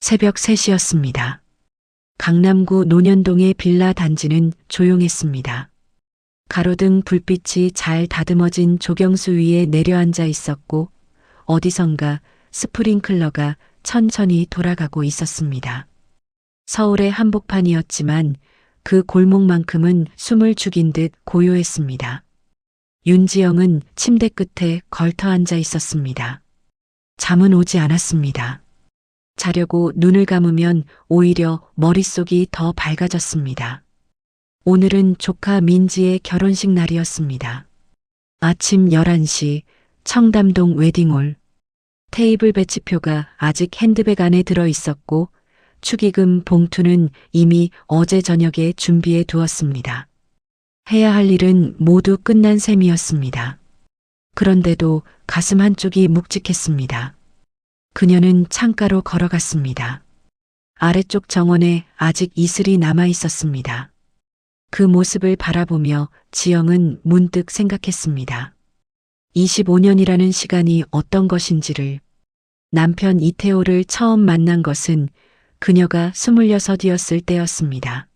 새벽 3시였습니다. 강남구 논현동의 빌라 단지는 조용했습니다. 가로등 불빛이 잘 다듬어진 조경수 위에 내려앉아 있었고 어디선가 스프링클러가 천천히 돌아가고 있었습니다. 서울의 한복판이었지만 그 골목만큼은 숨을 죽인 듯 고요했습니다. 윤지영은 침대 끝에 걸터 앉아 있었습니다. 잠은 오지 않았습니다. 자려고 눈을 감으면 오히려 머릿속이 더 밝아졌습니다. 오늘은 조카 민지의 결혼식 날이었습니다. 아침 11시 청담동 웨딩홀. 테이블 배치표가 아직 핸드백 안에 들어 있었고 축의금 봉투는 이미 어제 저녁에 준비해 두었습니다. 해야 할 일은 모두 끝난 셈이었습니다. 그런데도 가슴 한쪽이 묵직했습니다. 그녀는 창가로 걸어갔습니다. 아래쪽 정원에 아직 이슬이 남아 있었습니다. 그 모습을 바라보며 지영은 문득 생각했습니다. 25년이라는 시간이 어떤 것인지를. 남편 이태호를 처음 만난 것은 그녀가 26이었을 때였습니다.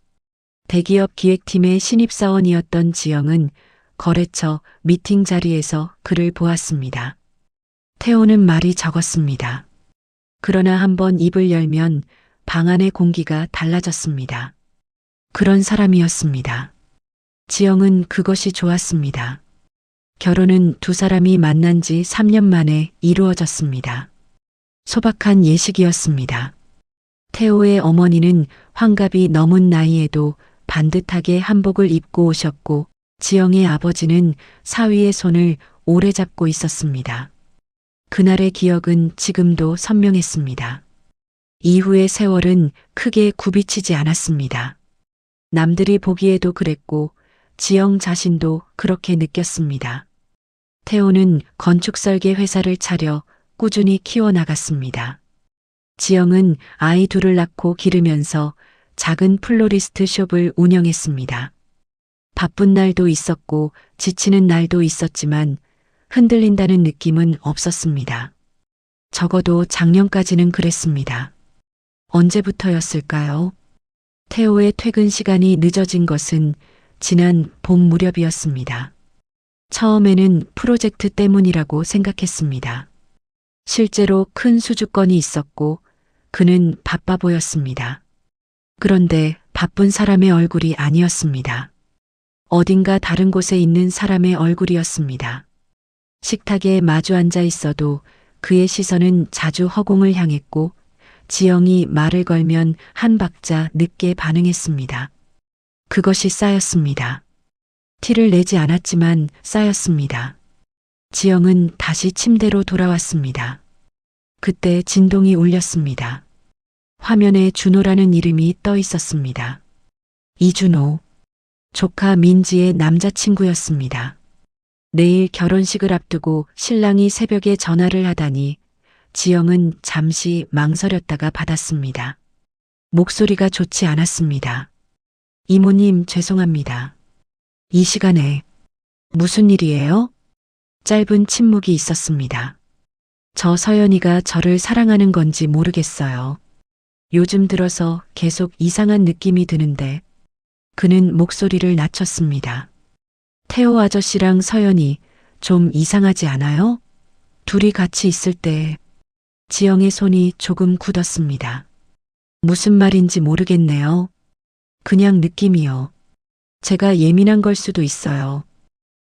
대기업 기획팀의 신입사원이었던 지영은 거래처 미팅 자리에서 그를 보았습니다. 태호는 말이 적었습니다. 그러나 한번 입을 열면 방 안의 공기가 달라졌습니다. 그런 사람이었습니다. 지영은 그것이 좋았습니다. 결혼은 두 사람이 만난 지 3년 만에 이루어졌습니다. 소박한 예식이었습니다. 태호의 어머니는 환갑이 넘은 나이에도 반듯하게 한복을 입고 오셨고 지영의 아버지는 사위의 손을 오래 잡고 있었습니다. 그날의 기억은 지금도 선명했습니다. 이후의 세월은 크게 굽이치지 않았습니다. 남들이 보기에도 그랬고 지영 자신도 그렇게 느꼈습니다. 태호는 건축설계 회사를 차려 꾸준히 키워나갔습니다. 지영은 아이 둘을 낳고 기르면서 작은 플로리스트 숍을 운영했습니다. 바쁜 날도 있었고 지치는 날도 있었지만 흔들린다는 느낌은 없었습니다. 적어도 작년까지는 그랬습니다. 언제부터였을까요? 태호의 퇴근 시간이 늦어진 것은 지난 봄 무렵이었습니다. 처음에는 프로젝트 때문이라고 생각했습니다. 실제로 큰 수주건이 있었고 그는 바빠 보였습니다. 그런데 바쁜 사람의 얼굴이 아니었습니다. 어딘가 다른 곳에 있는 사람의 얼굴이었습니다. 식탁에 마주 앉아 있어도 그의 시선은 자주 허공을 향했고 지영이 말을 걸면 한 박자 늦게 반응했습니다. 그것이 쌓였습니다. 티를 내지 않았지만 쌓였습니다. 지영은 다시 침대로 돌아왔습니다. 그때 진동이 울렸습니다. 화면에 준호라는 이름이 떠 있었습니다. 이준호. 조카 민지의 남자친구였습니다. 내일 결혼식을 앞두고 신랑이 새벽에 전화를 하다니 지영은 잠시 망설였다가 받았습니다. 목소리가 좋지 않았습니다. 이모님 죄송합니다. 이 시간에 무슨 일이에요? 짧은 침묵이 있었습니다. 저 서연이가 저를 사랑하는 건지 모르겠어요. 요즘 들어서 계속 이상한 느낌이 드는데. 그는 목소리를 낮췄습니다. 태호 아저씨랑 서연이 좀 이상하지 않아요? 둘이 같이 있을 때 지영의 손이 조금 굳었습니다. 무슨 말인지 모르겠네요. 그냥 느낌이요. 제가 예민한 걸 수도 있어요.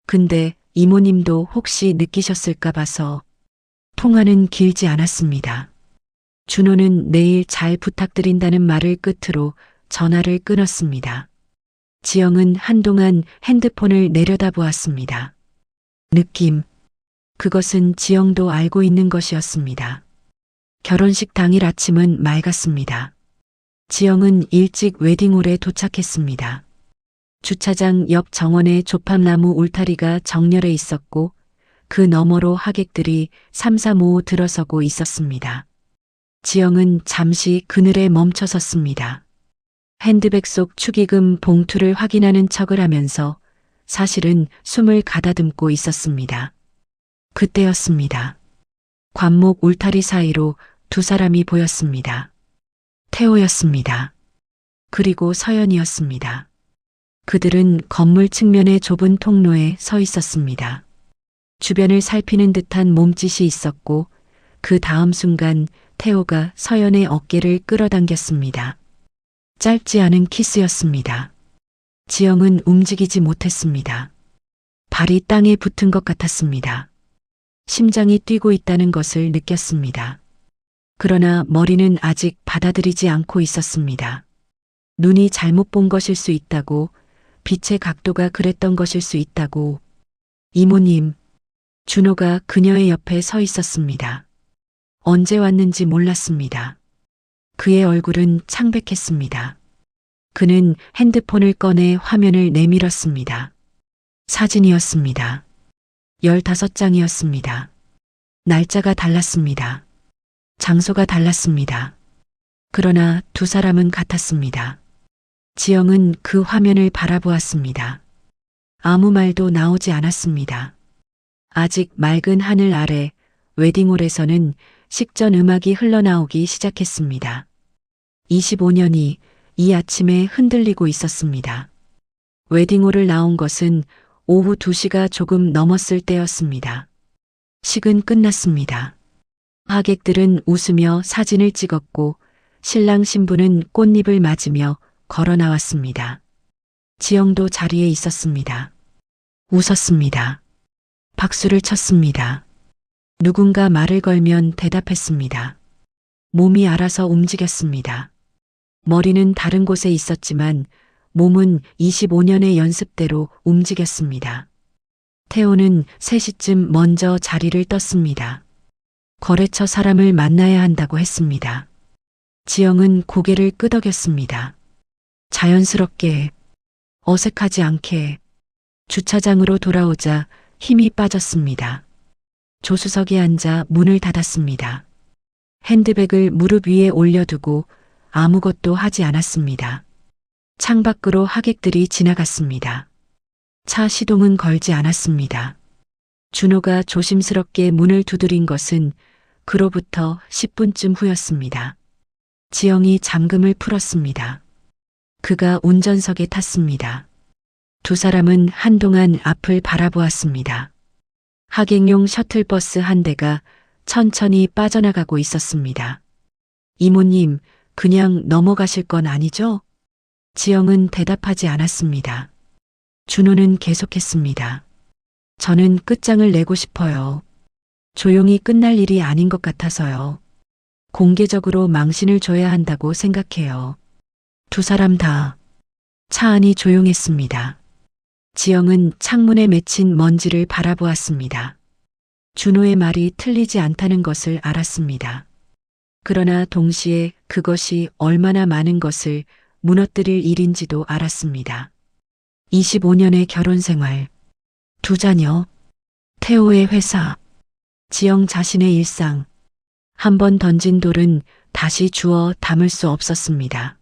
근데 이모님도 혹시 느끼셨을까 봐서. 통화는 길지 않았습니다. 준호는 내일 잘 부탁드린다는 말을 끝으로 전화를 끊었습니다. 지영은 한동안 핸드폰을 내려다보았습니다. 느낌. 그것은 지영도 알고 있는 것이었습니다. 결혼식 당일 아침은 맑았습니다. 지영은 일찍 웨딩홀에 도착했습니다. 주차장 옆 정원에 조팝나무 울타리가 정렬해 있었고 그 너머로 하객들이 삼삼오오 들어서고 있었습니다. 지영은 잠시 그늘에 멈춰 섰습니다. 핸드백 속 축의금 봉투를 확인하는 척을 하면서 사실은 숨을 가다듬고 있었습니다. 그때였습니다. 관목 울타리 사이로 두 사람이 보였습니다. 태호였습니다. 그리고 서연이었습니다. 그들은 건물 측면의 좁은 통로에 서 있었습니다. 주변을 살피는 듯한 몸짓이 있었고 그 다음 순간 태호가 서연의 어깨를 끌어당겼습니다. 짧지 않은 키스였습니다. 지영은 움직이지 못했습니다. 발이 땅에 붙은 것 같았습니다. 심장이 뛰고 있다는 것을 느꼈습니다. 그러나 머리는 아직 받아들이지 않고 있었습니다. 눈이 잘못 본 것일 수 있다고, 빛의 각도가 그랬던 것일 수 있다고. 이모님, 준호가 그녀의 옆에 서 있었습니다. 언제 왔는지 몰랐습니다. 그의 얼굴은 창백했습니다. 그는 핸드폰을 꺼내 화면을 내밀었습니다. 사진이었습니다. 15장이었습니다. 날짜가 달랐습니다. 장소가 달랐습니다. 그러나 두 사람은 같았습니다. 지영은 그 화면을 바라보았습니다. 아무 말도 나오지 않았습니다. 아직 맑은 하늘 아래 웨딩홀에서는 식전 음악이 흘러나오기 시작했습니다. 25년이 이 아침에 흔들리고 있었습니다. 웨딩홀을 나온 것은 오후 2시가 조금 넘었을 때였습니다. 식은 끝났습니다. 하객들은 웃으며 사진을 찍었고 신랑 신부는 꽃잎을 맞으며 걸어 나왔습니다. 지영도 자리에 있었습니다. 웃었습니다. 박수를 쳤습니다. 누군가 말을 걸면 대답했습니다. 몸이 알아서 움직였습니다. 머리는 다른 곳에 있었지만 몸은 25년의 연습대로 움직였습니다. 태호는 3시쯤 먼저 자리를 떴습니다. 거래처 사람을 만나야 한다고 했습니다. 지영은 고개를 끄덕였습니다. 자연스럽게, 어색하지 않게 주차장으로 돌아오자 힘이 빠졌습니다. 조수석에 앉아 문을 닫았습니다. 핸드백을 무릎 위에 올려두고 아무것도 하지 않았습니다. 창밖으로 하객들이 지나갔습니다. 차 시동은 걸지 않았습니다. 준호가 조심스럽게 문을 두드린 것은 그로부터 10분쯤 후였습니다. 지영이 잠금을 풀었습니다. 그가 운전석에 탔습니다. 두 사람은 한동안 앞을 바라보았습니다. 하객용 셔틀버스 한 대가 천천히 빠져나가고 있었습니다. 이모님, 그냥 넘어가실 건 아니죠? 지영은 대답하지 않았습니다. 준호는 계속했습니다. 저는 끝장을 내고 싶어요. 조용히 끝날 일이 아닌 것 같아서요. 공개적으로 망신을 줘야 한다고 생각해요. 두 사람 다. 차 안이 조용했습니다. 지영은 창문에 맺힌 먼지를 바라보았습니다. 준호의 말이 틀리지 않다는 것을 알았습니다. 그러나 동시에 그것이 얼마나 많은 것을 무너뜨릴 일인지도 알았습니다. 25년의 결혼 생활, 두 자녀, 태호의 회사, 지영 자신의 일상. 한 번 던진 돌은 다시 주워 담을 수 없었습니다.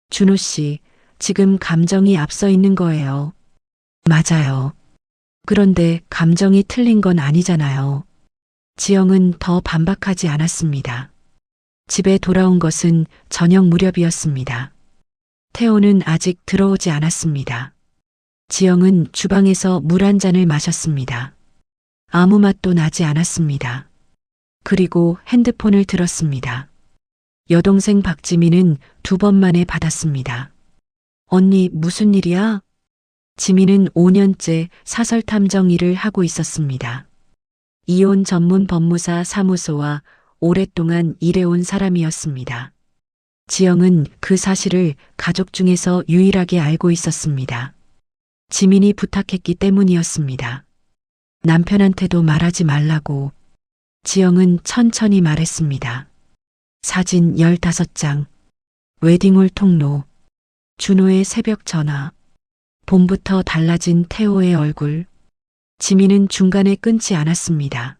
준호 씨, 지금 감정이 앞서 있는 거예요. 맞아요. 그런데 감정이 틀린 건 아니잖아요. 지영은 더 반박하지 않았습니다. 집에 돌아온 것은 저녁 무렵이었습니다. 태호는 아직 들어오지 않았습니다. 지영은 주방에서 물 한 잔을 마셨습니다. 아무 맛도 나지 않았습니다. 그리고 핸드폰을 들었습니다. 여동생 박지민은 2번 만에 받았습니다. 언니, 무슨 일이야? 지민은 5년째 사설 탐정 일을 하고 있었습니다. 이혼 전문 법무사 사무소와 오랫동안 일해온 사람이었습니다. 지영은 그 사실을 가족 중에서 유일하게 알고 있었습니다. 지민이 부탁했기 때문이었습니다. 남편한테도 말하지 말라고. 지영은 천천히 말했습니다. 사진 15장, 웨딩홀 통로, 준호의 새벽 전화, 봄부터 달라진 태호의 얼굴. 지민은 중간에 끊지 않았습니다.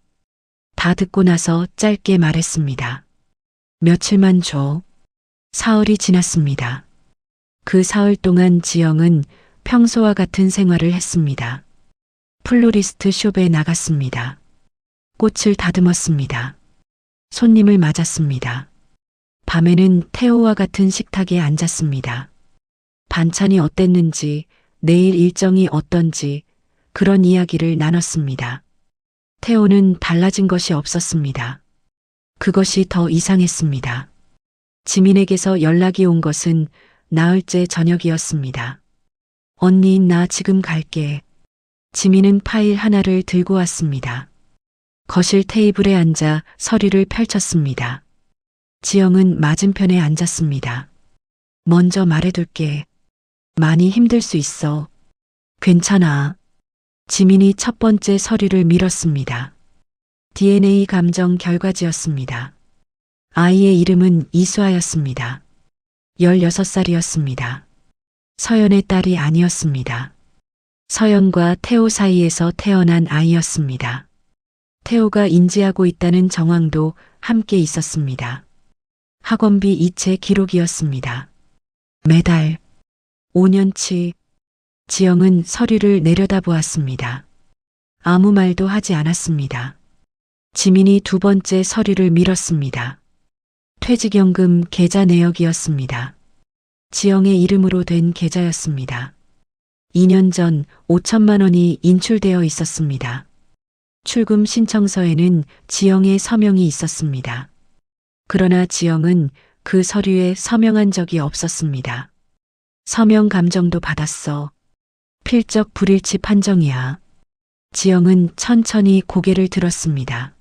다 듣고 나서 짧게 말했습니다. 며칠만 줘. 사흘이 지났습니다. 그 사흘 동안 지영은 평소와 같은 생활을 했습니다. 플로리스트 숍에 나갔습니다. 꽃을 다듬었습니다. 손님을 맞았습니다. 밤에는 태호와 같은 식탁에 앉았습니다. 반찬이 어땠는지, 내일 일정이 어떤지 그런 이야기를 나눴습니다. 태호는 달라진 것이 없었습니다. 그것이 더 이상했습니다. 지민에게서 연락이 온 것은 나흘째 저녁이었습니다. 언니, 나 지금 갈게. 지민은 파일 하나를 들고 왔습니다. 거실 테이블에 앉아 서류를 펼쳤습니다. 지영은 맞은편에 앉았습니다. 먼저 말해둘게. 많이 힘들 수 있어. 괜찮아. 지민이 첫 번째 서류를 밀었습니다. DNA 감정 결과지였습니다. 아이의 이름은 이수아였습니다. 16살이었습니다. 서연의 딸이 아니었습니다. 서연과 태호 사이에서 태어난 아이였습니다. 태호가 인지하고 있다는 정황도 함께 있었습니다. 학원비 이체 기록이었습니다. 매달 5년치. 지영은 서류를 내려다보았습니다. 아무 말도 하지 않았습니다. 지민이 두 번째 서류를 밀었습니다. 퇴직연금 계좌 내역이었습니다. 지영의 이름으로 된 계좌였습니다. 2년 전 5천만 원이 인출되어 있었습니다. 출금 신청서에는 지영의 서명이 있었습니다. 그러나 지영은 그 서류에 서명한 적이 없었습니다. 서명 감정도 받았어. 필적 불일치 판정이야. 지영은 천천히 고개를 들었습니다.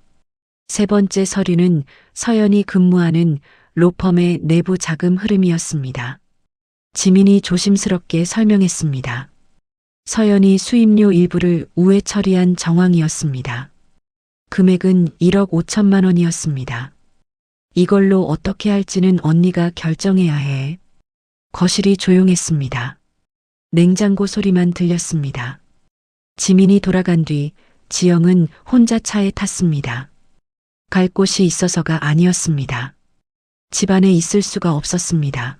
세 번째 서류는 서연이 근무하는 로펌의 내부 자금 흐름이었습니다. 지민이 조심스럽게 설명했습니다. 서연이 수임료 일부를 우회 처리한 정황이었습니다. 금액은 1억 5천만 원이었습니다. 이걸로 어떻게 할지는 언니가 결정해야 해. 거실이 조용했습니다. 냉장고 소리만 들렸습니다. 지민이 돌아간 뒤 지영은 혼자 차에 탔습니다. 갈 곳이 있어서가 아니었습니다. 집안에 있을 수가 없었습니다.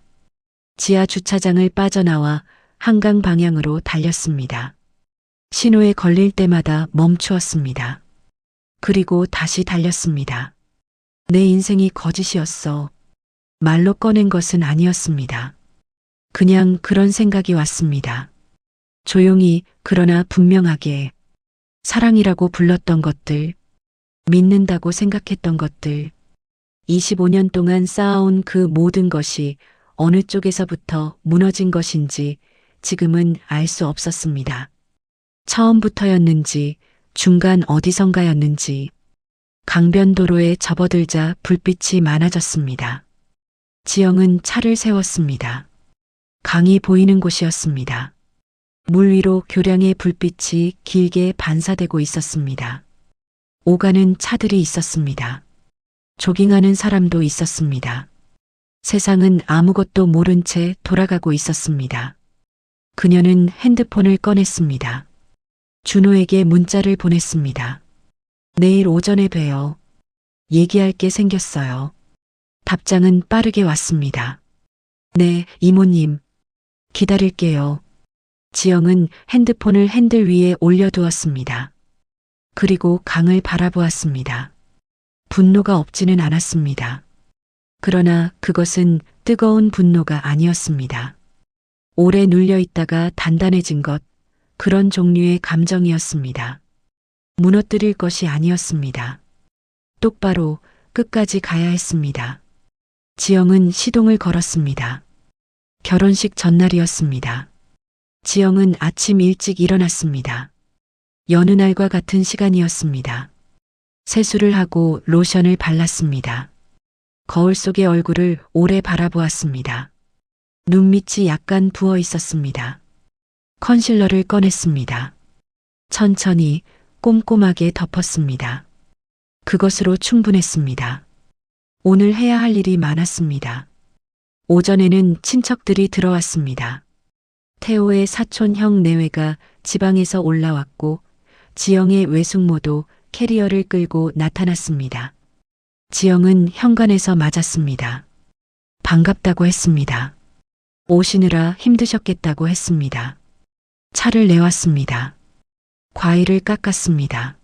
지하 주차장을 빠져나와 한강 방향으로 달렸습니다. 신호에 걸릴 때마다 멈추었습니다. 그리고 다시 달렸습니다. 내 인생이 거짓이었어. 말로 꺼낸 것은 아니었습니다. 그냥 그런 생각이 왔습니다. 조용히 그러나 분명하게 사랑이라고 불렀던 것들, 믿는다고 생각했던 것들, 25년 동안 쌓아온 그 모든 것이 어느 쪽에서부터 무너진 것인지 지금은 알 수 없었습니다. 처음부터였는지 중간 어디선가였는지 강변도로에 접어들자 불빛이 많아졌습니다. 지영은 차를 세웠습니다. 강이 보이는 곳이었습니다. 물 위로 교량의 불빛이 길게 반사되고 있었습니다. 오가는 차들이 있었습니다. 조깅하는 사람도 있었습니다. 세상은 아무것도 모른 채 돌아가고 있었습니다. 그녀는 핸드폰을 꺼냈습니다. 준호에게 문자를 보냈습니다. 내일 오전에 봬요. 얘기할 게 생겼어요. 답장은 빠르게 왔습니다. 네, 이모님. 기다릴게요. 지영은 핸드폰을 핸들 위에 올려두었습니다. 그리고 강을 바라보았습니다. 분노가 없지는 않았습니다. 그러나 그것은 뜨거운 분노가 아니었습니다. 오래 눌려 있다가 단단해진 것, 그런 종류의 감정이었습니다. 무너뜨릴 것이 아니었습니다. 똑바로 끝까지 가야 했습니다. 지영은 시동을 걸었습니다. 결혼식 전날이었습니다. 지영은 아침 일찍 일어났습니다. 여느 날과 같은 시간이었습니다. 세수를 하고 로션을 발랐습니다. 거울 속의 얼굴을 오래 바라보았습니다. 눈밑이 약간 부어 있었습니다. 컨실러를 꺼냈습니다. 천천히 꼼꼼하게 덮었습니다. 그것으로 충분했습니다. 오늘 해야 할 일이 많았습니다. 오전에는 친척들이 들어왔습니다. 태호의 사촌 형 내외가 지방에서 올라왔고 지영의 외숙모도 캐리어를 끌고 나타났습니다. 지영은 현관에서 맞았습니다. 반갑다고 했습니다. 오시느라 힘드셨겠다고 했습니다. 차를 내왔습니다. 과일을 깎았습니다.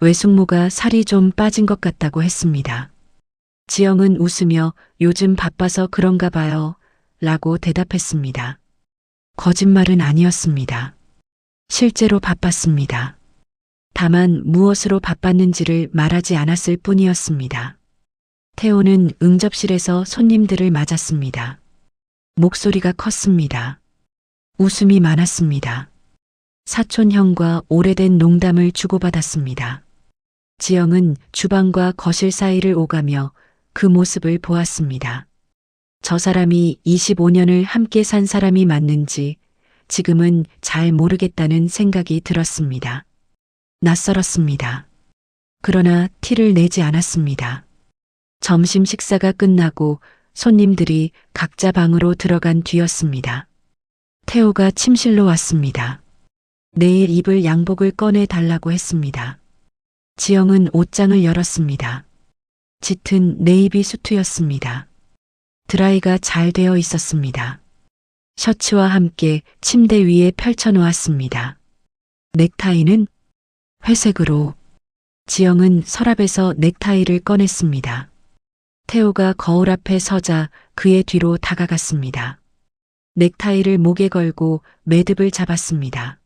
외숙모가 살이 좀 빠진 것 같다고 했습니다. 지영은 웃으며 요즘 바빠서 그런가 봐요. 라고 대답했습니다. 거짓말은 아니었습니다. 실제로 바빴습니다. 다만 무엇으로 바빴는지를 말하지 않았을 뿐이었습니다. 태호는 응접실에서 손님들을 맞았습니다. 목소리가 컸습니다. 웃음이 많았습니다. 사촌 형과 오래된 농담을 주고받았습니다. 지영은 주방과 거실 사이를 오가며 그 모습을 보았습니다. 저 사람이 25년을 함께 산 사람이 맞는지 지금은 잘 모르겠다는 생각이 들었습니다. 낯설었습니다. 그러나 티를 내지 않았습니다. 점심 식사가 끝나고 손님들이 각자 방으로 들어간 뒤였습니다. 태호가 침실로 왔습니다. 내일 입을 양복을 꺼내 달라고 했습니다. 지영은 옷장을 열었습니다. 짙은 네이비 수트였습니다. 드라이가 잘 되어 있었습니다. 셔츠와 함께 침대 위에 펼쳐 놓았습니다. 넥타이는 회색으로. 지영은 서랍에서 넥타이를 꺼냈습니다. 태호가 거울 앞에 서자 그의 뒤로 다가갔습니다. 넥타이를 목에 걸고 매듭을 잡았습니다.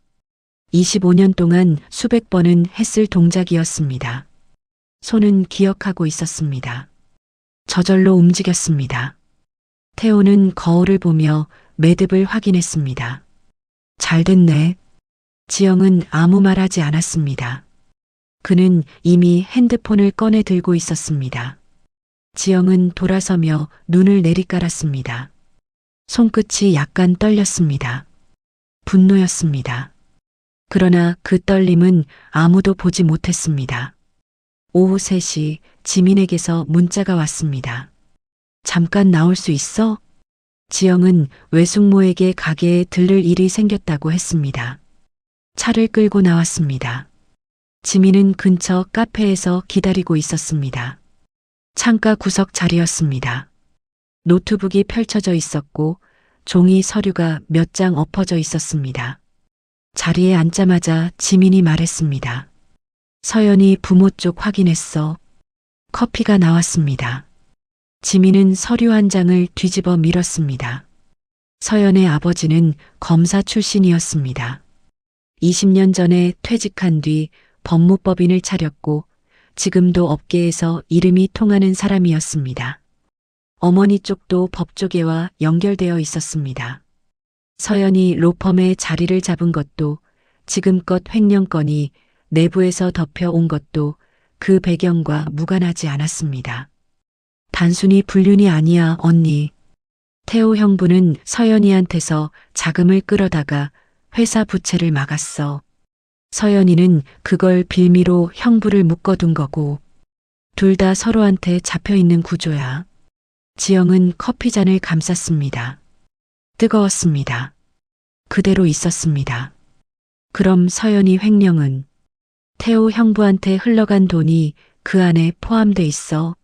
25년 동안 수백 번은 했을 동작이었습니다. 손은 기억하고 있었습니다. 저절로 움직였습니다. 태호는 거울을 보며 매듭을 확인했습니다. 잘 됐네. 지영은 아무 말하지 않았습니다. 그는 이미 핸드폰을 꺼내 들고 있었습니다. 지영은 돌아서며 눈을 내리깔았습니다. 손끝이 약간 떨렸습니다. 분노였습니다. 그러나 그 떨림은 아무도 보지 못했습니다. 오후 3시 지민에게서 문자가 왔습니다. 잠깐 나올 수 있어? 지영은 외숙모에게 가게에 들를 일이 생겼다고 했습니다. 차를 끌고 나왔습니다. 지민은 근처 카페에서 기다리고 있었습니다. 창가 구석 자리였습니다. 노트북이 펼쳐져 있었고 종이 서류가 몇 장 엎어져 있었습니다. 자리에 앉자마자 지민이 말했습니다. 서연이 부모 쪽 확인했어. 커피가 나왔습니다. 지민은 서류 한 장을 뒤집어 밀었습니다. 서연의 아버지는 검사 출신이었습니다. 20년 전에 퇴직한 뒤 법무법인을 차렸고 지금도 업계에서 이름이 통하는 사람이었습니다. 어머니 쪽도 법조계와 연결되어 있었습니다. 서연이 로펌에 자리를 잡은 것도 지금껏 횡령건이 내부에서 덮여온 것도 그 배경과 무관하지 않았습니다. 단순히 불륜이 아니야, 언니. 태호 형부는 서연이한테서 자금을 끌어다가 회사 부채를 막았어. 서연이는 그걸 빌미로 형부를 묶어둔 거고 둘 다 서로한테 잡혀있는 구조야. 지영은 커피잔을 감쌌습니다. 뜨거웠습니다. 그대로 있었습니다. 그럼 서연이 횡령은 태호 형부한테 흘러간 돈이 그 안에 포함돼 있어.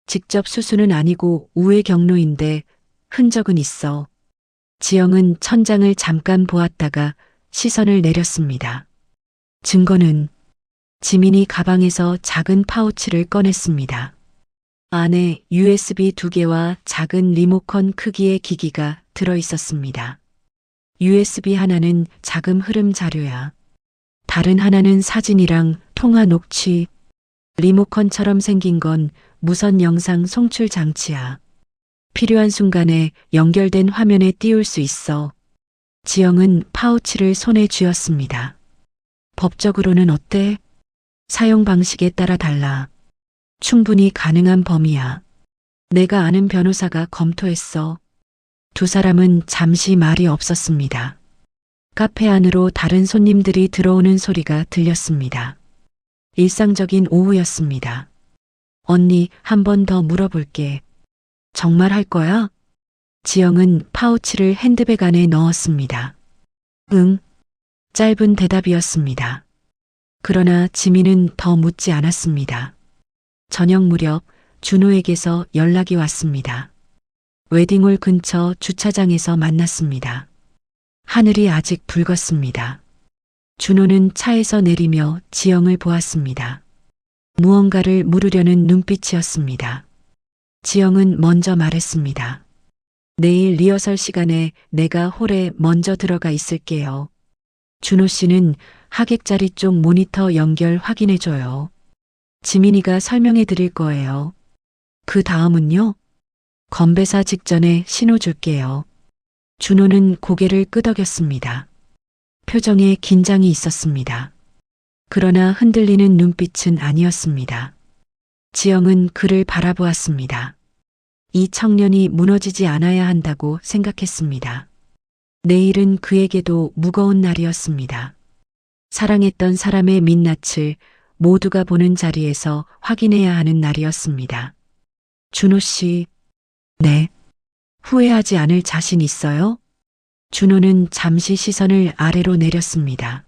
직접 수수는 아니고 우회 경로인데 흔적은 있어. 지영은 천장을 잠깐 보았다가 시선을 내렸습니다. 증거는 지민이 가방에서 작은 파우치를 꺼냈습니다. 안에 USB 2개와 작은 리모컨 크기의 기기가 들어 있었습니다. USB 하나는 자금 흐름 자료야. 다른 하나는 사진이랑 통화 녹취. 리모컨처럼 생긴 건 무선 영상 송출 장치야. 필요한 순간에 연결된 화면에 띄울 수 있어. 지영은 파우치를 손에 쥐었습니다. 법적으로는 어때? 사용 방식에 따라 달라. 충분히 가능한 범위야. 내가 아는 변호사가 검토했어. 두 사람은 잠시 말이 없었습니다. 카페 안으로 다른 손님들이 들어오는 소리가 들렸습니다. 일상적인 오후였습니다. 언니, 한 번 더 물어볼게. 정말 할 거야? 지영은 파우치를 핸드백 안에 넣었습니다. 응. 짧은 대답이었습니다. 그러나 지민은 더 묻지 않았습니다. 저녁 무렵 준호에게서 연락이 왔습니다. 웨딩홀 근처 주차장에서 만났습니다. 하늘이 아직 붉었습니다. 준호는 차에서 내리며 지영을 보았습니다. 무언가를 물으려는 눈빛이었습니다. 지영은 먼저 말했습니다. 내일 리허설 시간에 내가 홀에 먼저 들어가 있을게요. 준호 씨는 하객 자리 쪽 모니터 연결 확인해줘요. 지민이가 설명해 드릴 거예요. 그 다음은요? 건배사 직전에 신호 줄게요. 준호는 고개를 끄덕였습니다. 표정에 긴장이 있었습니다. 그러나 흔들리는 눈빛은 아니었습니다. 지영은 그를 바라보았습니다. 이 청년이 무너지지 않아야 한다고 생각했습니다. 내일은 그에게도 무거운 날이었습니다. 사랑했던 사람의 민낯을 모두가 보는 자리에서 확인해야 하는 날이었습니다. 준호 씨, 네. 후회하지 않을 자신 있어요? 준호는 잠시 시선을 아래로 내렸습니다.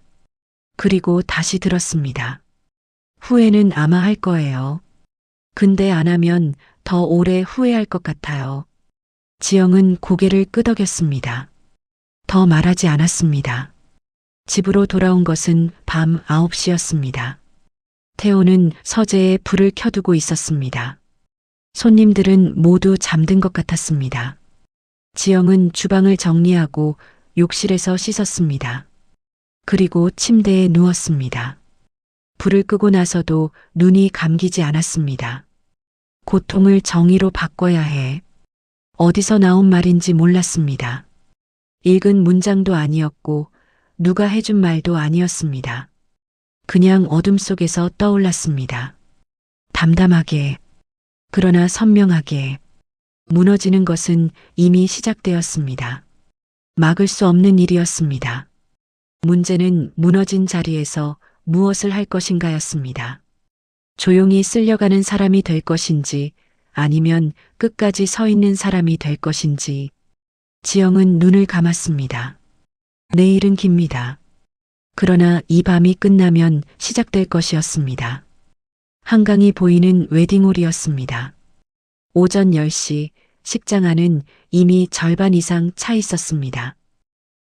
그리고 다시 들었습니다. 후회는 아마 할 거예요. 근데 안 하면 더 오래 후회할 것 같아요. 지영은 고개를 끄덕였습니다. 더 말하지 않았습니다. 집으로 돌아온 것은 밤 9시였습니다. 태호는 서재에 불을 켜두고 있었습니다. 손님들은 모두 잠든 것 같았습니다. 지영은 주방을 정리하고 욕실에서 씻었습니다. 그리고 침대에 누웠습니다. 불을 끄고 나서도 눈이 감기지 않았습니다. 고통을 정의로 바꿔야 해. 어디서 나온 말인지 몰랐습니다. 읽은 문장도 아니었고 누가 해준 말도 아니었습니다. 그냥 어둠 속에서 떠올랐습니다. 담담하게, 그러나 선명하게. 무너지는 것은 이미 시작되었습니다. 막을 수 없는 일이었습니다. 문제는 무너진 자리에서 무엇을 할 것인가였습니다. 조용히 쓸려가는 사람이 될 것인지 아니면 끝까지 서 있는 사람이 될 것인지. 지영은 눈을 감았습니다. 내일은 깁니다. 그러나 이 밤이 끝나면 시작될 것이었습니다. 한강이 보이는 웨딩홀이었습니다. 오전 10시 식장 안은 이미 절반 이상 차 있었습니다.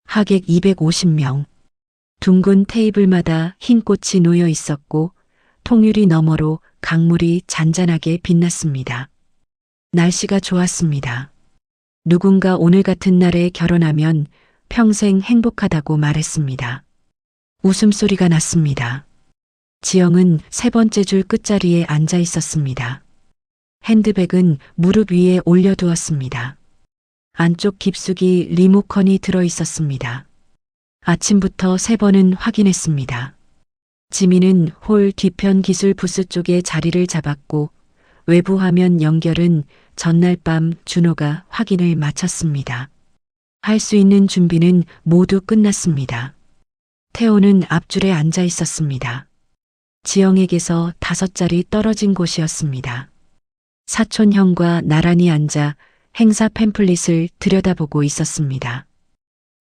하객 250명. 둥근 테이블마다 흰 꽃이 놓여 있었고 통유리 너머로 강물이 잔잔하게 빛났습니다. 날씨가 좋았습니다. 누군가 오늘 같은 날에 결혼하면 평생 행복하다고 말했습니다. 웃음소리가 났습니다. 지영은 세 번째 줄 끝자리에 앉아 있었습니다. 핸드백은 무릎 위에 올려두었습니다. 안쪽 깊숙이 리모컨이 들어 있었습니다. 아침부터 3번은 확인했습니다. 지민은 홀 뒤편 기술 부스 쪽에 자리를 잡았고 외부 화면 연결은 전날 밤 준호가 확인을 마쳤습니다. 할 수 있는 준비는 모두 끝났습니다. 태호는 앞줄에 앉아 있었습니다. 지영에게서 5자리 떨어진 곳이었습니다. 사촌 형과 나란히 앉아 행사 팸플릿을 들여다보고 있었습니다.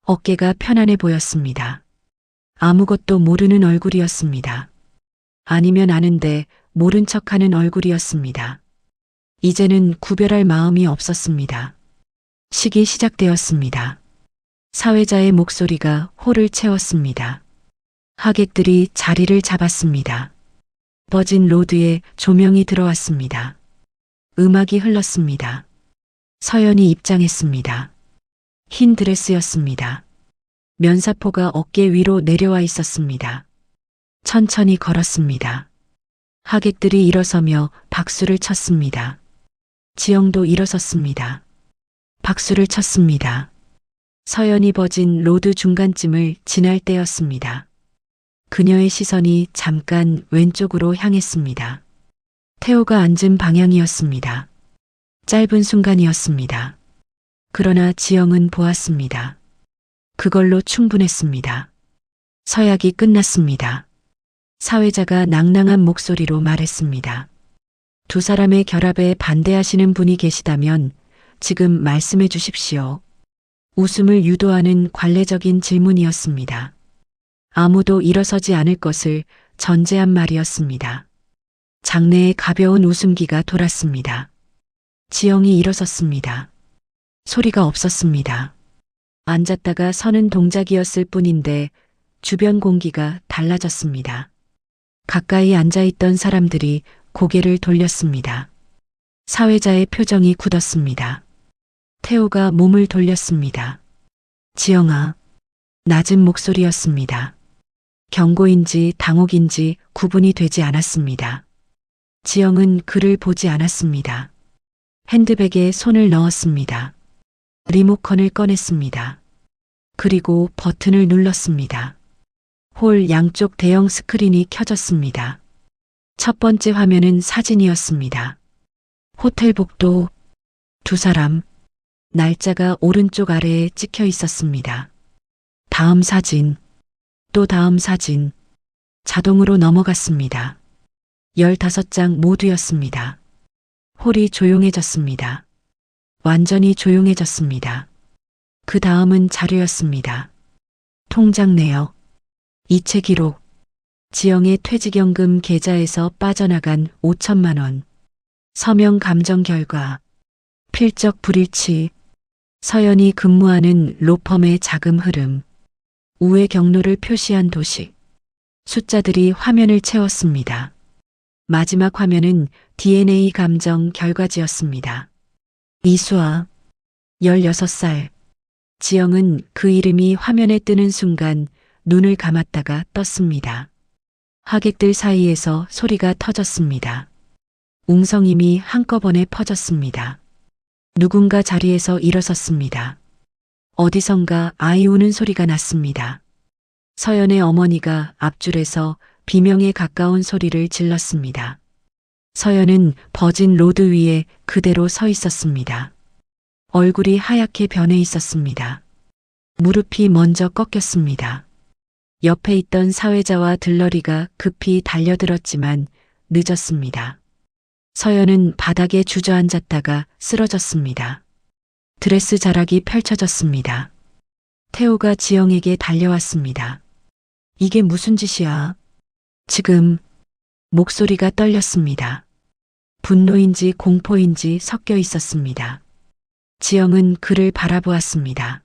어깨가 편안해 보였습니다. 아무것도 모르는 얼굴이었습니다. 아니면 아는데 모른 척하는 얼굴이었습니다. 이제는 구별할 마음이 없었습니다. 식이 시작되었습니다. 사회자의 목소리가 홀을 채웠습니다. 하객들이 자리를 잡았습니다. 버진 로드에 조명이 들어왔습니다. 음악이 흘렀습니다. 서연이 입장했습니다. 흰 드레스였습니다. 면사포가 어깨 위로 내려와 있었습니다. 천천히 걸었습니다. 하객들이 일어서며 박수를 쳤습니다. 지영도 일어섰습니다. 박수를 쳤습니다. 서연이 버진 로드 중간쯤을 지날 때였습니다. 그녀의 시선이 잠깐 왼쪽으로 향했습니다. 태호가 앉은 방향이었습니다. 짧은 순간이었습니다. 그러나 지영은 보았습니다. 그걸로 충분했습니다. 서약이 끝났습니다. 사회자가 낭낭한 목소리로 말했습니다. 두 사람의 결합에 반대하시는 분이 계시다면 지금 말씀해 주십시오. 웃음을 유도하는 관례적인 질문이었습니다. 아무도 일어서지 않을 것을 전제한 말이었습니다. 장내에 가벼운 웃음기가 돌았습니다. 지영이 일어섰습니다. 소리가 없었습니다. 앉았다가 서는 동작이었을 뿐인데 주변 공기가 달라졌습니다. 가까이 앉아있던 사람들이 고개를 돌렸습니다. 사회자의 표정이 굳었습니다. 태호가 몸을 돌렸습니다. 지영아. 낮은 목소리였습니다. 경고인지 당혹인지 구분이 되지 않았습니다. 지영은 그를 보지 않았습니다. 핸드백에 손을 넣었습니다. 리모컨을 꺼냈습니다. 그리고 버튼을 눌렀습니다. 홀 양쪽 대형 스크린이 켜졌습니다. 첫 번째 화면은 사진이었습니다. 호텔 복도, 두 사람, 날짜가 오른쪽 아래에 찍혀 있었습니다. 다음 사진, 또 다음 사진, 자동으로 넘어갔습니다. 15장 모두였습니다. 홀이 조용해졌습니다. 완전히 조용해졌습니다. 그 다음은 자료였습니다. 통장 내역, 이체 기록, 지영의 퇴직연금 계좌에서 빠져나간 5천만 원, 서명 감정 결과, 필적 불일치, 서연이 근무하는 로펌의 자금 흐름, 우회 경로를 표시한 도식, 숫자들이 화면을 채웠습니다. 마지막 화면은 DNA 감정 결과지였습니다. 이수아, 16살. 지영은 그 이름이 화면에 뜨는 순간 눈을 감았다가 떴습니다. 하객들 사이에서 소리가 터졌습니다. 웅성임이 한꺼번에 퍼졌습니다. 누군가 자리에서 일어섰습니다. 어디선가 아이 우는 소리가 났습니다. 서연의 어머니가 앞줄에서 비명에 가까운 소리를 질렀습니다. 서연은 버진 로드 위에 그대로 서 있었습니다. 얼굴이 하얗게 변해 있었습니다. 무릎이 먼저 꺾였습니다. 옆에 있던 사회자와 들러리가 급히 달려들었지만 늦었습니다. 서연은 바닥에 주저앉았다가 쓰러졌습니다. 드레스 자락이 펼쳐졌습니다. 태호가 지영에게 달려왔습니다. 이게 무슨 짓이야? 지금. 목소리가 떨렸습니다. 분노인지 공포인지 섞여 있었습니다. 지영은 그를 바라보았습니다.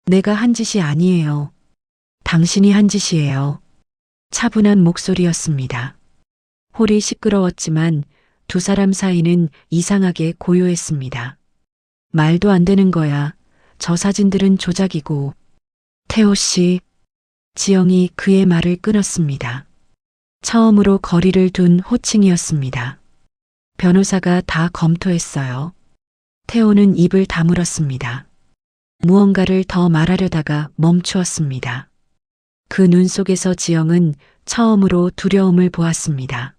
내가 한 짓이 아니에요. 당신이 한 짓이에요. 차분한 목소리였습니다. 홀이 시끄러웠지만 두 사람 사이는 이상하게 고요했습니다. 말도 안 되는 거야. 저 사진들은 조작이고. 태호 씨. 지영이 그의 말을 끊었습니다. 처음으로 거리를 둔 호칭이었습니다. 변호사가 다 검토했어요. 태호는 입을 다물었습니다. 무언가를 더 말하려다가 멈추었습니다. 그 눈 속에서 지영은 처음으로 두려움을 보았습니다.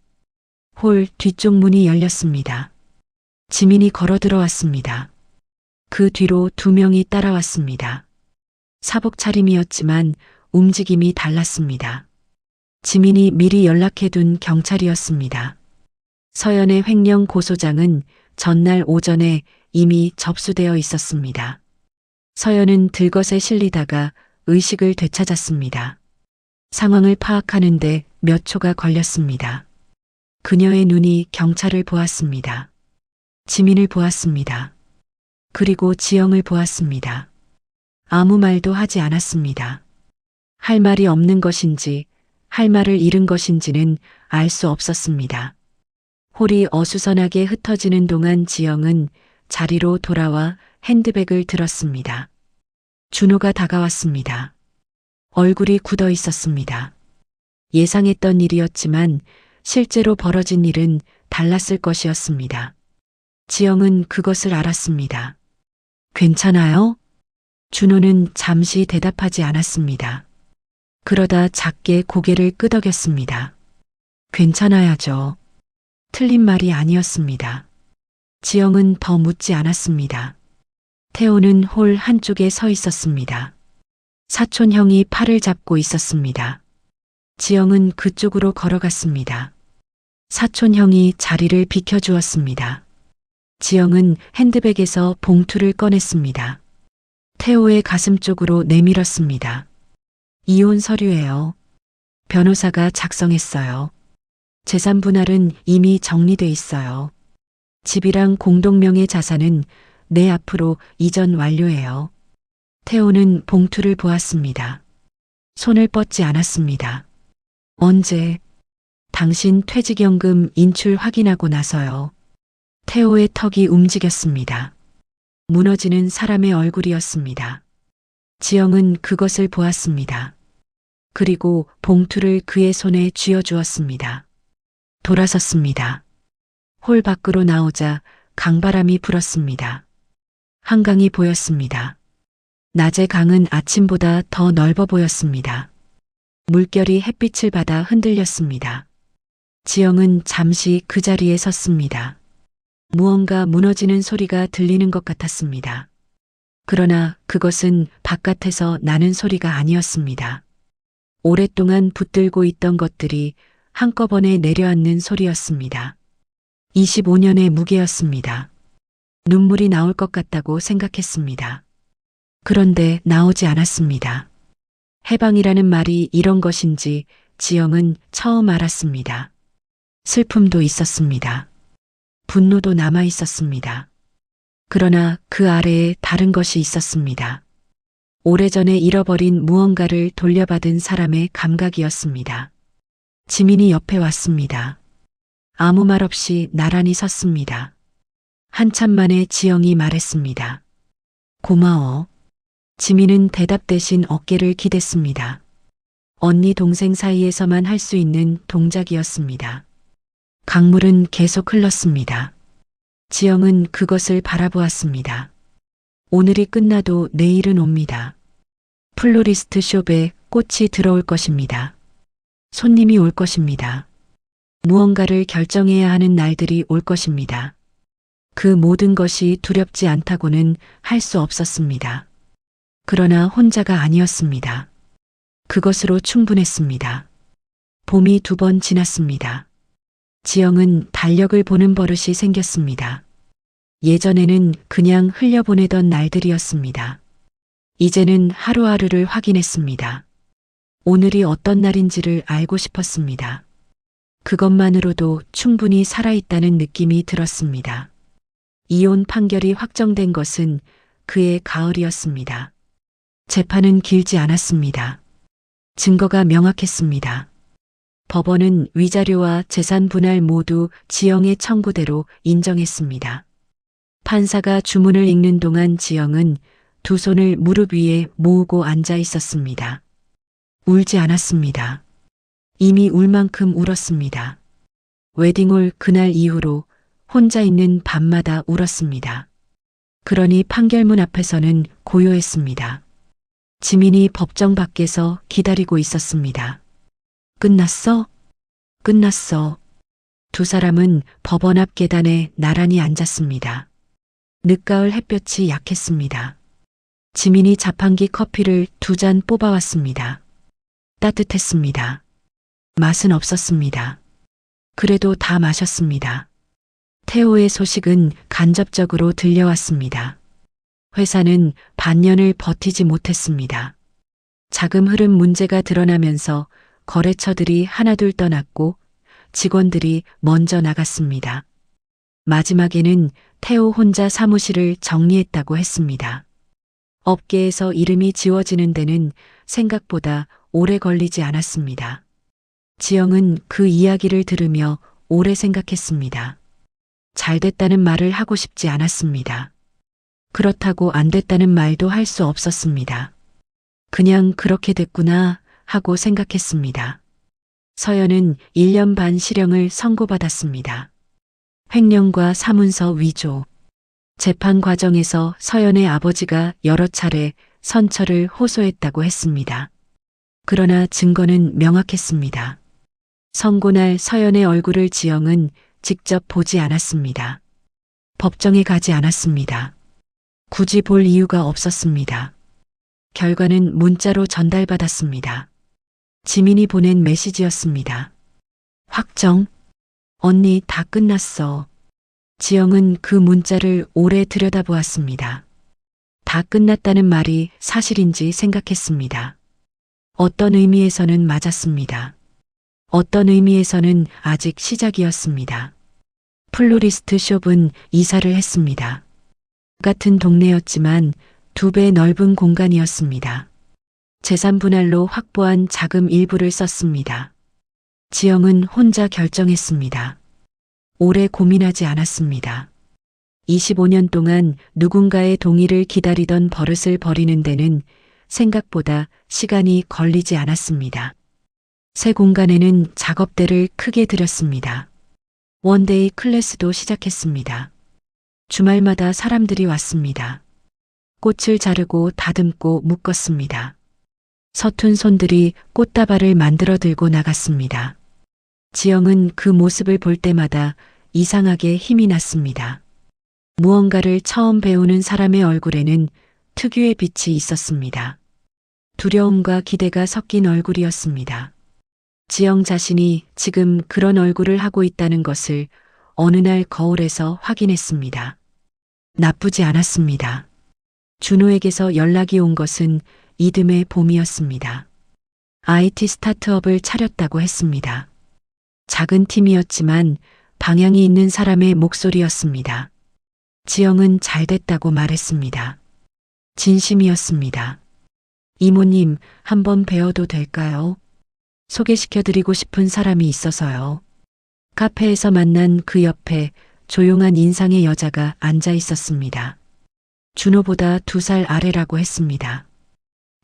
홀 뒤쪽 문이 열렸습니다. 지민이 걸어 들어왔습니다. 그 뒤로 두 명이 따라왔습니다. 사복 차림이었지만 움직임이 달랐습니다. 지민이 미리 연락해둔 경찰이었습니다. 서연의 횡령 고소장은 전날 오전에 이미 접수되어 있었습니다. 서연은 들것에 실리다가 의식을 되찾았습니다. 상황을 파악하는데 몇 초가 걸렸습니다. 그녀의 눈이 경찰을 보았습니다. 지민을 보았습니다. 그리고 지영을 보았습니다. 아무 말도 하지 않았습니다. 할 말이 없는 것인지 할 말을 잃은 것인지는 알 수 없었습니다. 홀이 어수선하게 흩어지는 동안 지영은 자리로 돌아와 핸드백을 들었습니다. 준호가 다가왔습니다. 얼굴이 굳어 있었습니다. 예상했던 일이었지만 실제로 벌어진 일은 달랐을 것이었습니다. 지영은 그것을 알았습니다. 괜찮아요? 준호는 잠시 대답하지 않았습니다. 그러다 작게 고개를 끄덕였습니다. 괜찮아야죠. 틀린 말이 아니었습니다. 지영은 더 묻지 않았습니다. 태호는 홀 한쪽에 서 있었습니다. 사촌 형이 팔을 잡고 있었습니다. 지영은 그쪽으로 걸어갔습니다. 사촌 형이 자리를 비켜주었습니다. 지영은 핸드백에서 봉투를 꺼냈습니다. 태호의 가슴 쪽으로 내밀었습니다. 이혼 서류예요. 변호사가 작성했어요. 재산 분할은 이미 정리돼 있어요. 집이랑 공동명의 자산은 내 앞으로 이전 완료해요. 태호는 봉투를 보았습니다. 손을 뻗지 않았습니다. 언제? 당신 퇴직연금 인출 확인하고 나서요. 태호의 턱이 움직였습니다. 무너지는 사람의 얼굴이었습니다. 지영은 그것을 보았습니다. 그리고 봉투를 그의 손에 쥐어주었습니다. 돌아섰습니다. 홀 밖으로 나오자 강바람이 불었습니다. 한강이 보였습니다. 낮의 강은 아침보다 더 넓어 보였습니다. 물결이 햇빛을 받아 흔들렸습니다. 지영은 잠시 그 자리에 섰습니다. 무언가 무너지는 소리가 들리는 것 같았습니다. 그러나 그것은 바깥에서 나는 소리가 아니었습니다. 오랫동안 붙들고 있던 것들이 한꺼번에 내려앉는 소리였습니다. 25년의 무게였습니다. 눈물이 나올 것 같다고 생각했습니다. 그런데 나오지 않았습니다. 해방이라는 말이 이런 것인지 지영은 처음 알았습니다. 슬픔도 있었습니다. 분노도 남아 있었습니다. 그러나 그 아래에 다른 것이 있었습니다. 오래전에 잃어버린 무언가를 돌려받은 사람의 감각이었습니다. 지민이 옆에 왔습니다. 아무 말 없이 나란히 섰습니다. 한참 만에 지영이 말했습니다. 고마워. 지민은 대답 대신 어깨를 기댔습니다. 언니 동생 사이에서만 할 수 있는 동작이었습니다. 강물은 계속 흘렀습니다. 지영은 그것을 바라보았습니다. 오늘이 끝나도 내일은 옵니다. 플로리스트 숍에 꽃이 들어올 것입니다. 손님이 올 것입니다. 무언가를 결정해야 하는 날들이 올 것입니다. 그 모든 것이 두렵지 않다고는 할 수 없었습니다. 그러나 혼자가 아니었습니다. 그것으로 충분했습니다. 봄이 2번 지났습니다. 지영은 달력을 보는 버릇이 생겼습니다. 예전에는 그냥 흘려보내던 날들이었습니다. 이제는 하루하루를 확인했습니다. 오늘이 어떤 날인지를 알고 싶었습니다. 그것만으로도 충분히 살아있다는 느낌이 들었습니다. 이혼 판결이 확정된 것은 그의 가을이었습니다. 재판은 길지 않았습니다. 증거가 명확했습니다. 법원은 위자료와 재산 분할 모두 지영의 청구대로 인정했습니다. 판사가 주문을 읽는 동안 지영은 2 손을 무릎 위에 모으고 앉아 있었습니다. 울지 않았습니다. 이미 울 만큼 울었습니다. 웨딩홀 그날 이후로 혼자 있는 밤마다 울었습니다. 그러니 판결문 앞에서는 고요했습니다. 지민이 법정 밖에서 기다리고 있었습니다. 끝났어? 끝났어. 2 사람은 법원 앞 계단에 나란히 앉았습니다. 늦가을 햇볕이 약했습니다. 지민이 자판기 커피를 2잔 뽑아왔습니다. 따뜻했습니다. 맛은 없었습니다. 그래도 다 마셨습니다. 태호의 소식은 간접적으로 들려왔습니다. 회사는 반년을 버티지 못했습니다. 자금 흐름 문제가 드러나면서 거래처들이 하나둘 떠났고 직원들이 먼저 나갔습니다. 마지막에는 태호 혼자 사무실을 정리했다고 했습니다. 업계에서 이름이 지워지는 데는 생각보다 오래 걸리지 않았습니다. 지영은 그 이야기를 들으며 오래 생각했습니다. 잘 됐다는 말을 하고 싶지 않았습니다. 그렇다고 안 됐다는 말도 할 수 없었습니다. 그냥 그렇게 됐구나 하고 생각했습니다. 서연은 1년 반 실형을 선고받았습니다. 횡령과 사문서 위조. 재판 과정에서 서연의 아버지가 여러 차례 선처를 호소했다고 했습니다. 그러나 증거는 명확했습니다. 선고날 서연의 얼굴을 지영은 직접 보지 않았습니다. 법정에 가지 않았습니다. 굳이 볼 이유가 없었습니다. 결과는 문자로 전달받았습니다. 지민이 보낸 메시지였습니다. 확정. 언니 다 끝났어. 지영은 그 문자를 오래 들여다보았습니다. 다 끝났다는 말이 사실인지 생각했습니다. 어떤 의미에서는 맞았습니다. 어떤 의미에서는 아직 시작이었습니다. 플로리스트 숍은 이사를 했습니다. 같은 동네였지만 2배 넓은 공간이었습니다. 재산 분할로 확보한 자금 일부를 썼습니다. 지영은 혼자 결정했습니다. 오래 고민하지 않았습니다. 25년 동안 누군가의 동의를 기다리던 버릇을 버리는 데는 생각보다 시간이 걸리지 않았습니다. 새 공간에는 작업대를 크게 들였습니다. 원데이 클래스도 시작했습니다. 주말마다 사람들이 왔습니다. 꽃을 자르고 다듬고 묶었습니다. 서툰 손들이 꽃다발을 만들어 들고 나갔습니다. 지영은 그 모습을 볼 때마다 이상하게 힘이 났습니다. 무언가를 처음 배우는 사람의 얼굴에는 특유의 빛이 있었습니다. 두려움과 기대가 섞인 얼굴이었습니다. 지영 자신이 지금 그런 얼굴을 하고 있다는 것을 어느 날 거울에서 확인했습니다. 나쁘지 않았습니다. 준호에게서 연락이 온 것은 이듬해 봄이었습니다. IT 스타트업을 차렸다고 했습니다. 작은 팀이었지만 방향이 있는 사람의 목소리였습니다. 지영은 잘 됐다고 말했습니다. 진심이었습니다. 이모님, 한번 뵈어도 될까요? 소개시켜드리고 싶은 사람이 있어서요. 카페에서 만난 그 옆에 조용한 인상의 여자가 앉아 있었습니다. 준호보다 2살 아래라고 했습니다.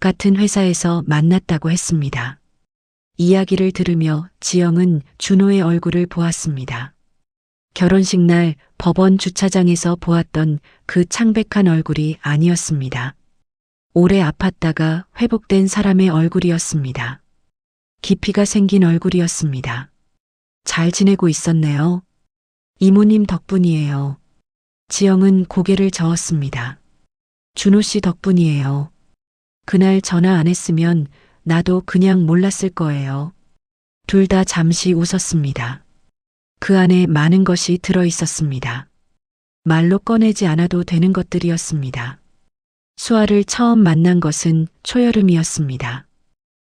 같은 회사에서 만났다고 했습니다. 이야기를 들으며 지영은 준호의 얼굴을 보았습니다. 결혼식 날 법원 주차장에서 보았던 그 창백한 얼굴이 아니었습니다. 오래 아팠다가 회복된 사람의 얼굴이었습니다. 깊이가 생긴 얼굴이었습니다. 잘 지내고 있었네요. 이모님 덕분이에요. 지영은 고개를 저었습니다. 준호 씨 덕분이에요. 그날 전화 안 했으면 나도 그냥 몰랐을 거예요. 둘 다 잠시 웃었습니다. 그 안에 많은 것이 들어 있었습니다. 말로 꺼내지 않아도 되는 것들이었습니다. 수아를 처음 만난 것은 초여름이었습니다.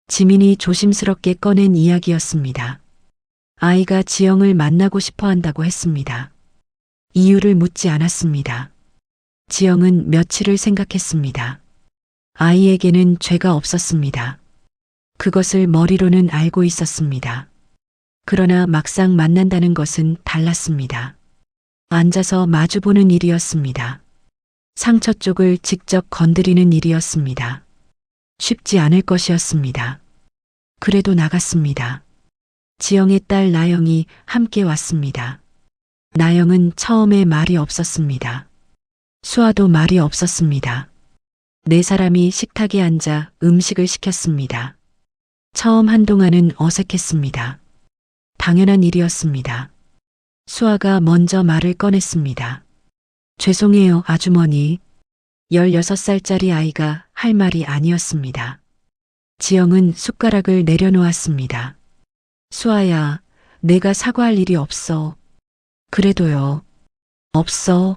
지민이 조심스럽게 꺼낸 이야기였습니다. 아이가 지영을 만나고 싶어 한다고 했습니다. 이유를 묻지 않았습니다. 지영은 며칠을 생각했습니다. 아이에게는 죄가 없었습니다. 그것을 머리로는 알고 있었습니다. 그러나 막상 만난다는 것은 달랐습니다. 앉아서 마주보는 일이었습니다. 상처 쪽을 직접 건드리는 일이었습니다. 쉽지 않을 것이었습니다. 그래도 나갔습니다. 지영의 딸 나영이 함께 왔습니다. 나영은 처음에 말이 없었습니다. 수아도 말이 없었습니다. 4사람이 식탁에 앉아 음식을 시켰습니다. 처음 한동안은 어색했습니다. 당연한 일이었습니다. 수아가 먼저 말을 꺼냈습니다. 죄송해요, 아주머니. 16살짜리 아이가 할 말이 아니었습니다. 지영은 숟가락을 내려놓았습니다. 수아야, 내가 사과할 일이 없어. 그래도요. 없어.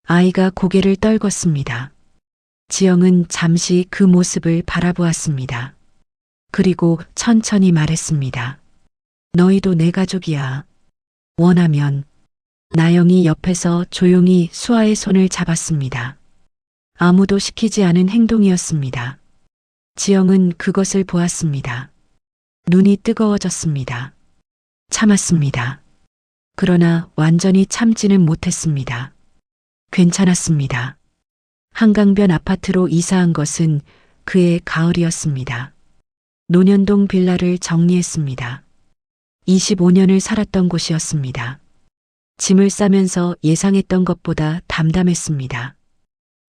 아이가 고개를 떨궜습니다. 지영은 잠시 그 모습을 바라보았습니다. 그리고 천천히 말했습니다. 너희도 내 가족이야. 원하면. 나영이 옆에서 조용히 수아의 손을 잡았습니다. 아무도 시키지 않은 행동이었습니다. 지영은 그것을 보았습니다. 눈이 뜨거워졌습니다. 참았습니다. 그러나 완전히 참지는 못했습니다. 괜찮았습니다. 한강변 아파트로 이사한 것은 그해 가을이었습니다. 논현동 빌라를 정리했습니다. 25년을 살았던 곳이었습니다. 짐을 싸면서 예상했던 것보다 담담했습니다.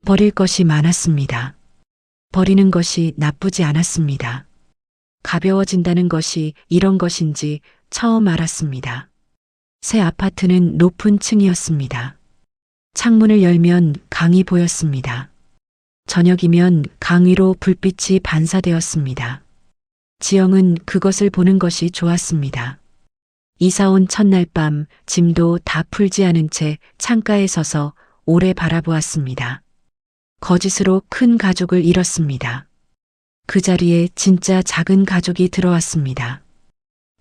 버릴 것이 많았습니다. 버리는 것이 나쁘지 않았습니다. 가벼워진다는 것이 이런 것인지 처음 알았습니다. 새 아파트는 높은 층이었습니다. 창문을 열면 강이 보였습니다. 저녁이면 강 위로 불빛이 반사되었습니다. 지영은 그것을 보는 것이 좋았습니다. 이사 온 첫날 밤 짐도 다 풀지 않은 채 창가에 서서 오래 바라보았습니다. 거짓으로 큰 가족을 잃었습니다. 그 자리에 진짜 작은 가족이 들어왔습니다.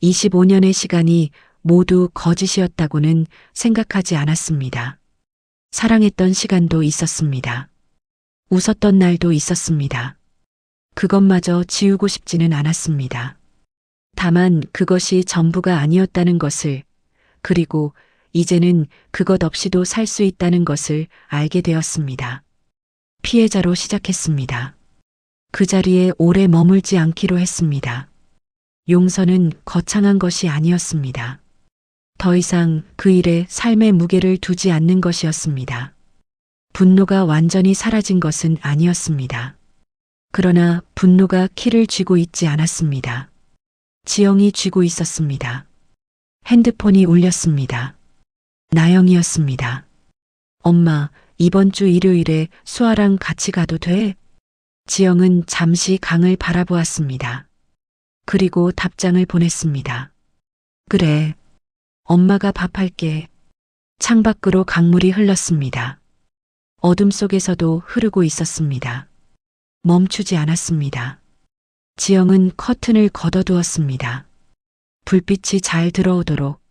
25년의 시간이 모두 거짓이었다고는 생각하지 않았습니다. 사랑했던 시간도 있었습니다. 웃었던 날도 있었습니다. 그것마저 지우고 싶지는 않았습니다. 다만 그것이 전부가 아니었다는 것을, 그리고 이제는 그것 없이도 살 수 있다는 것을 알게 되었습니다. 피해자로 시작했습니다. 그 자리에 오래 머물지 않기로 했습니다. 용서는 거창한 것이 아니었습니다. 더 이상 그 일에 삶의 무게를 두지 않는 것이었습니다. 분노가 완전히 사라진 것은 아니었습니다. 그러나 분노가 키를 쥐고 있지 않았습니다. 지영이 쥐고 있었습니다. 핸드폰이 울렸습니다. 나영이었습니다. 엄마, 이번 주 일요일에 수아랑 같이 가도 돼? 지영은 잠시 강을 바라보았습니다. 그리고 답장을 보냈습니다. 그래. 엄마가 밥할게. 창밖으로 강물이 흘렀습니다. 어둠 속에서도 흐르고 있었습니다. 멈추지 않았습니다. 지영은 커튼을 걷어두었습니다. 불빛이 잘 들어오도록